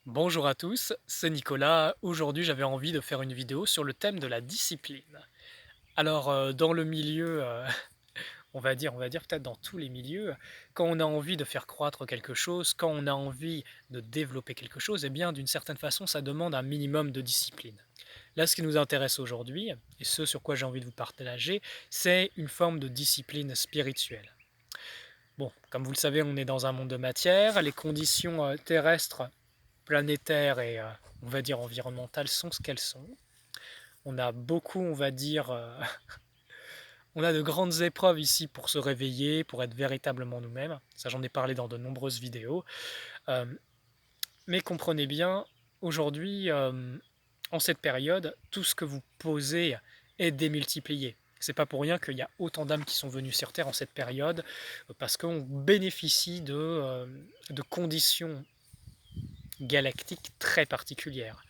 Bonjour à tous, c'est Nicolas. Aujourd'hui, j'avais envie de faire une vidéo sur le thème de la discipline. Alors, dans le milieu, on va dire peut-être dans tous les milieux, quand on a envie de faire croître quelque chose, quand on a envie de développer quelque chose, eh bien, d'une certaine façon, ça demande un minimum de discipline. Là, ce qui nous intéresse aujourd'hui, et ce sur quoi j'ai envie de vous partager, c'est une forme de discipline spirituelle. Bon, comme vous le savez, on est dans un monde de matière, les conditions terrestres planétaires et on va dire environnementales sont ce qu'elles sont. On a beaucoup, on va dire, on a de grandes épreuves ici pour se réveiller, pour être véritablement nous-mêmes. Ça, j'en ai parlé dans de nombreuses vidéos. Euh, mais comprenez bien, aujourd'hui, en cette période, tout ce que vous posez est démultiplié. C'est pas pour rien qu'il y a autant d'âmes qui sont venues sur Terre en cette période, parce qu'on bénéficie de conditions galactiques très particulières.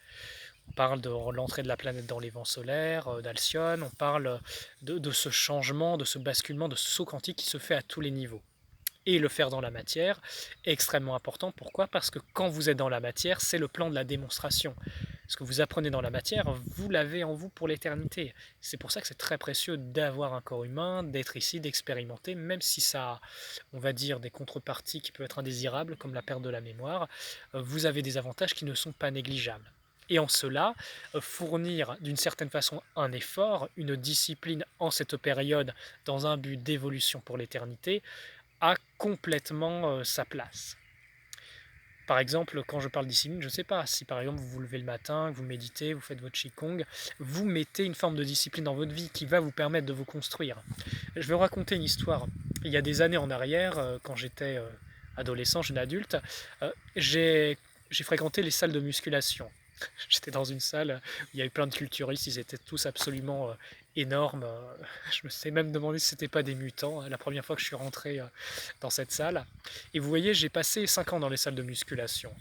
On parle de l'entrée de la planète dans les vents solaires, d'Alcyone, on parle de ce changement, de ce basculement, de ce saut quantique qui se fait à tous les niveaux. Et le faire dans la matière est extrêmement important. Pourquoi? Parce que quand vous êtes dans la matière, c'est le plan de la démonstration. Ce que vous apprenez dans la matière, vous l'avez en vous pour l'éternité. C'est pour ça que c'est très précieux d'avoir un corps humain, d'être ici, d'expérimenter, même si ça a, on va dire, des contreparties qui peuvent être indésirables, comme la perte de la mémoire, vous avez des avantages qui ne sont pas négligeables. Et en cela, fournir d'une certaine façon un effort, une discipline en cette période, dans un but d'évolution pour l'éternité, a complètement sa place. Par exemple, quand je parle discipline, je ne sais pas, si par exemple vous vous levez le matin, que vous méditez, vous faites votre qigong, vous mettez une forme de discipline dans votre vie qui va vous permettre de vous construire. Je vais vous raconter une histoire. Il y a des années en arrière, quand j'étais adolescent, jeune adulte, j'ai fréquenté les salles de musculation. J'étais dans une salle où il y avait plein de culturistes, ils étaient tous absolument énormes. Je me suis même demandé si c'était pas des mutants, hein, la première fois que je suis rentré dans cette salle. Et vous voyez, j'ai passé 5 ans dans les salles de musculation.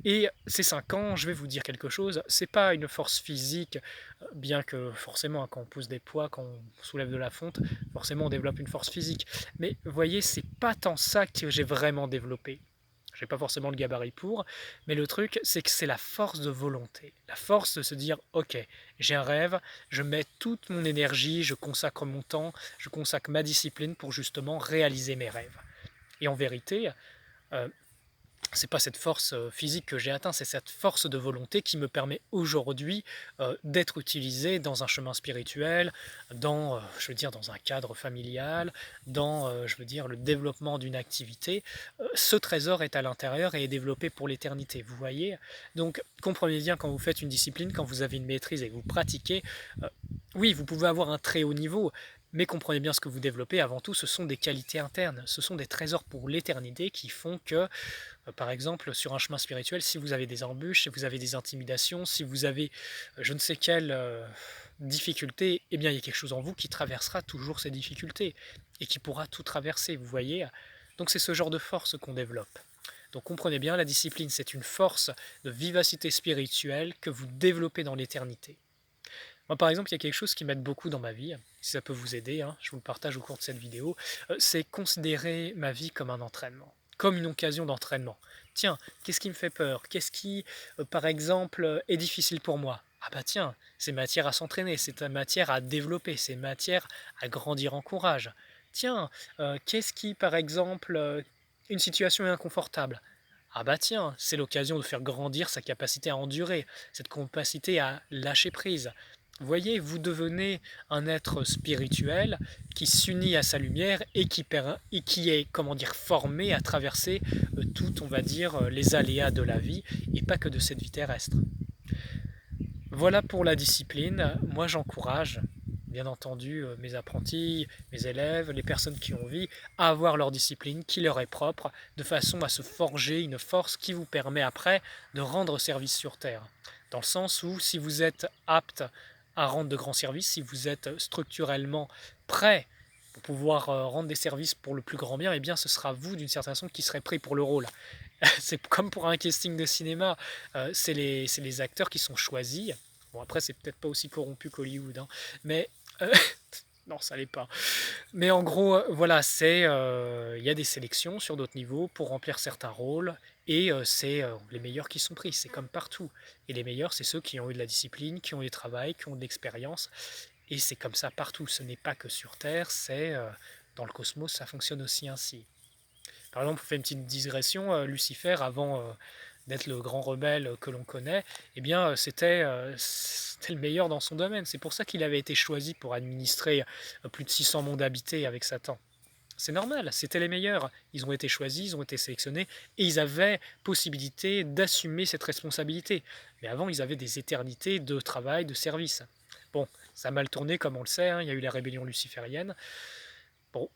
Et ces 5 ans, je vais vous dire quelque chose, c'est pas une force physique, bien que forcément, hein, quand on pousse des poids, quand on soulève de la fonte, forcément on développe une force physique. Mais vous voyez, c'est pas tant ça que j'ai vraiment développé. J'ai pas forcément le gabarit pour, mais le truc, c'est que c'est la force de volonté. La force de se dire, ok, j'ai un rêve, je mets toute mon énergie, je consacre mon temps, je consacre ma discipline pour justement réaliser mes rêves. Et en vérité, euh, c'est pas cette force physique que j'ai atteint, c'est cette force de volonté qui me permet aujourd'hui d'être utilisé dans un chemin spirituel, dans, je veux dire, dans un cadre familial, dans, je veux dire, le développement d'une activité. Ce trésor est à l'intérieur et est développé pour l'éternité, vous voyez. Donc, comprenez bien quand vous faites une discipline, quand vous avez une maîtrise et que vous pratiquez, oui, vous pouvez avoir un très haut niveau, mais comprenez bien ce que vous développez, avant tout, ce sont des qualités internes, ce sont des trésors pour l'éternité qui font que par exemple, sur un chemin spirituel, si vous avez des embûches, si vous avez des intimidations, si vous avez je ne sais quelle difficulté, eh bien il y a quelque chose en vous qui traversera toujours ces difficultés et qui pourra tout traverser, vous voyez. Donc c'est ce genre de force qu'on développe. Donc comprenez bien, la discipline, c'est une force de vivacité spirituelle que vous développez dans l'éternité. Moi, par exemple, il y a quelque chose qui m'aide beaucoup dans ma vie, si ça peut vous aider, hein, je vous le partage au cours de cette vidéo, c'est considérer ma vie comme un entraînement, comme une occasion d'entraînement. Tiens, qu'est-ce qui me fait peur? Qu'est-ce qui, par exemple, est difficile pour moi? Ah bah tiens, c'est matière à s'entraîner, c'est matière à développer, c'est matière à grandir en courage. Tiens, qu'est-ce qui, par exemple, une situation est inconfortable? Ah bah tiens, c'est l'occasion de faire grandir sa capacité à endurer, cette capacité à lâcher prise. Vous voyez, vous devenez un être spirituel qui s'unit à sa lumière et qui est, comment dire, formé à traverser tout, on va dire, les aléas de la vie et pas que de cette vie terrestre. Voilà pour la discipline. Moi, j'encourage, bien entendu, mes apprentis, mes élèves, les personnes qui ont envie, à avoir leur discipline qui leur est propre, de façon à se forger une force qui vous permet après de rendre service sur Terre. Dans le sens où si vous êtes apte à rendre de grands services, si vous êtes structurellement prêt pour pouvoir rendre des services pour le plus grand bien, eh bien ce sera vous d'une certaine façon qui serez pris pour le rôle. C'est comme pour un casting de cinéma, c'est les acteurs qui sont choisis. Bon, après, c'est peut-être pas aussi corrompu qu'Hollywood, hein, mais non, ça l'est pas. Mais en gros, voilà, il y a des sélections sur d'autres niveaux pour remplir certains rôles, et c'est, les meilleurs qui sont pris, c'est comme partout et les meilleurs, c'est ceux qui ont eu de la discipline, qui ont du travail, qui ont de l'expérience et c'est comme ça partout. Ce n'est pas que sur terre, c'est, dans le cosmos, ça fonctionne aussi ainsi. Par exemple, on fait une petite digression, Lucifer avant, d'être le grand rebelle, que l'on connaît, eh bien, c'était le meilleur dans son domaine. C'est pour ça qu'il avait été choisi pour administrer, plus de 600 mondes habités avec Satan. C'est normal, c'était les meilleurs. Ils ont été choisis, ils ont été sélectionnés et ils avaient possibilité d'assumer cette responsabilité. Mais avant, ils avaient des éternités de travail, de service. Bon, ça a mal tourné comme on le sait, hein, il y a eu la rébellion luciférienne. Bon,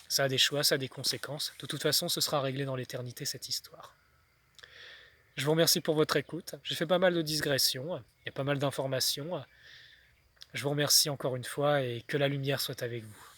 ça a des choix, ça a des conséquences. De toute façon, ce sera réglé dans l'éternité, cette histoire. Je vous remercie pour votre écoute. J'ai fait pas mal de digressions, il y a pas mal d'informations. Je vous remercie encore une fois et que la lumière soit avec vous.